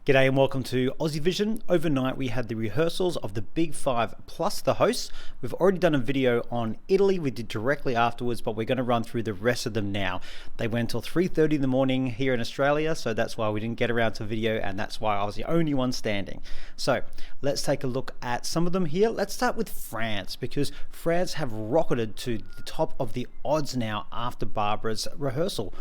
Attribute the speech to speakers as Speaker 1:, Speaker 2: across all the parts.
Speaker 1: G'day and welcome to Aussie Vision. Overnight we had the rehearsals of the Big Five plus the hosts. We've already done a video on Italy, we did directly afterwards, but we're going to run through the rest of them now. They went till 3:30 in the morning here in Australia, so that's why we didn't get around to video and that's why I was the only one standing. So let's take a look at some of them here. Let's start with France, because France have rocketed to the top of the odds now after Barbara's rehearsal.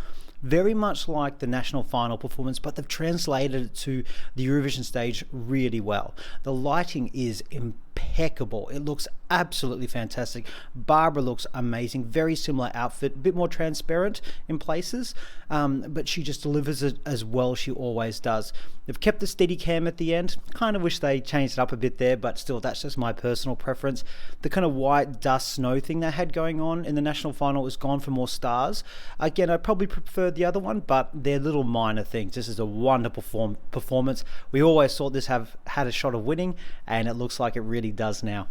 Speaker 1: Very much like the national final performance, but they've translated it to the Eurovision stage really well. The lighting is impeccable. It looks absolutely fantastic. Barbara looks amazing. Very similar outfit, a bit more transparent in places, but she just delivers it as well she always does. They've kept the steady cam at the end. Kind of wish they changed it up a bit there, but still, that's just my personal preference. The kind of white dust snow thing they had going on in the national final is gone for more stars. Again, I probably preferred the other one, but they're little minor things. This is a wonderful performance. We always thought this had a shot of winning, and it looks like it really does now.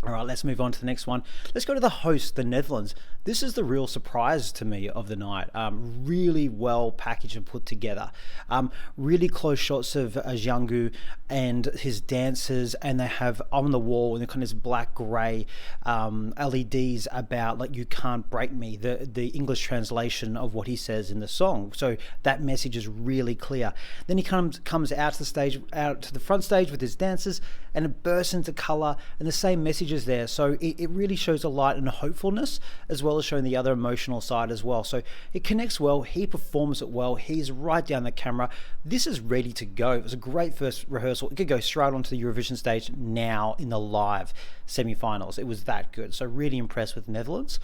Speaker 1: All right, let's move on to the next one. Let's go to the host, the Netherlands. This is the real surprise to me of the night. Really well packaged and put together. Really close shots of Jeangu and his dancers, and they have on the wall in the kind of this black grey LEDs about like "you can't break me," the English translation of what he says in the song. So that message is really clear. Then he comes out to the stage, out to the front stage with his dancers, and it bursts into colour, and the same message is there. So it really shows a light and a hopefulness, as well as showing the other emotional side as well. So it connects well. He performs it well. He's right down the camera. This is ready to go. It was a great first rehearsal. It could go straight onto the Eurovision stage now in the live semi-finals. It was that good. So really impressed with the Netherlands.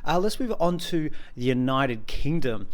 Speaker 1: Let's move on to the United Kingdom.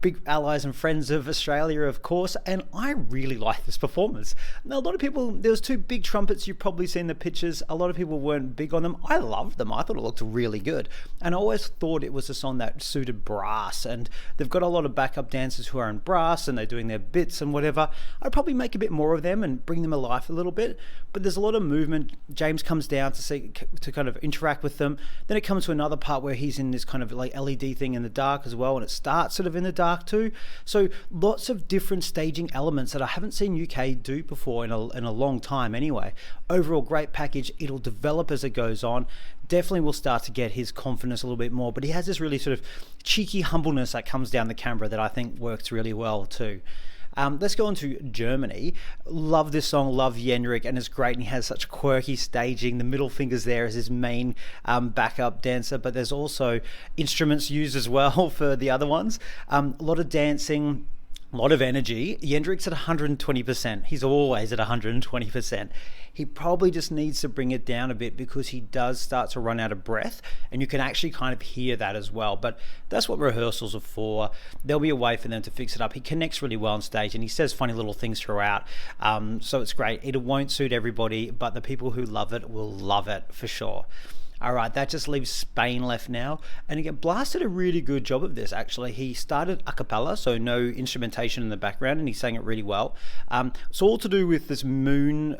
Speaker 1: Big allies and friends of Australia, of course, and I really like this performance. Now, a lot of people, there was two big trumpets. You've probably seen the pictures. A lot of people weren't big on them. I loved them. I thought it looked really good. And I always thought it was a song that suited brass, and they've got a lot of backup dancers who are in brass and they're doing their bits and whatever. I'd probably make a bit more of them and bring them alive a little bit, but there's a lot of movement. James comes down to kind of interact with them. Then it comes to another part where he's in this kind of like LED thing in the dark as well, and it starts sort of in the dark too. So lots of different staging elements that I haven't seen UK do before in a long time anyway. Overall great package. It'll develop as it goes on. Definitely will start to get his confidence a little bit more, but he has this really sort of cheeky humbleness that comes down the camera that I think works really well too. Let's go on to Germany. Love this song, love Jendrik, and it's great, and he has such quirky staging. The middle fingers there is his main backup dancer, but there's also instruments used as well for the other ones. A lot of dancing, a lot of energy. Jendrik's at 120%. He's always at 120%. He probably just needs to bring it down a bit because he does start to run out of breath, and you can actually kind of hear that as well. But that's what rehearsals are for. There'll be a way for them to fix it up. He connects really well on stage, and he says funny little things throughout. So it's great. It won't suit everybody, but the people who love it will love it for sure. All right, that just leaves Spain left now. And again, Blas did a really good job of this, actually. He started a cappella, so no instrumentation in the background, and he sang it really well. It's all to do with this moon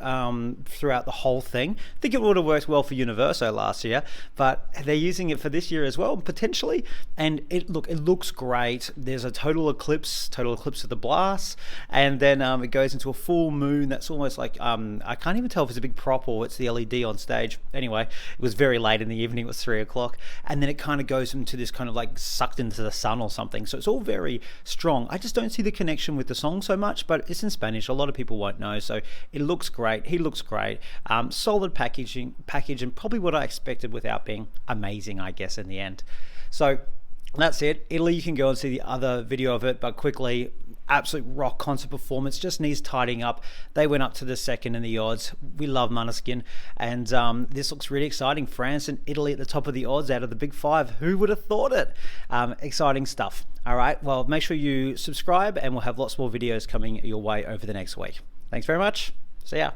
Speaker 1: throughout the whole thing. I think it would have worked well for Universo last year, but they're using it for this year as well, potentially. And it looks great. There's a total eclipse of the Blas, and then it goes into a full moon that's almost like, I can't even tell if it's a big prop or it's the LED on stage. Anyway, it was very late in the evening. It was 3 o'clock, and then it kind of goes into this kind of like sucked into the sun or something. So it's all very strong. I just don't see the connection with the song so much, but it's in Spanish. A lot of people won't know, so it looks great. He looks great. Solid package, and probably what I expected without being amazing, I guess, in the end. So that's it. Italy, you can go and see the other video of it, but quickly, absolute rock concert performance. Just needs tidying up. They went up to the second in the odds. We love Måneskin, and this looks really exciting. France and Italy at the top of the odds out of the Big Five. Who would have thought it? Exciting stuff. All right, well, make sure you subscribe, and we'll have lots more videos coming your way over the next week. Thanks very much. See ya.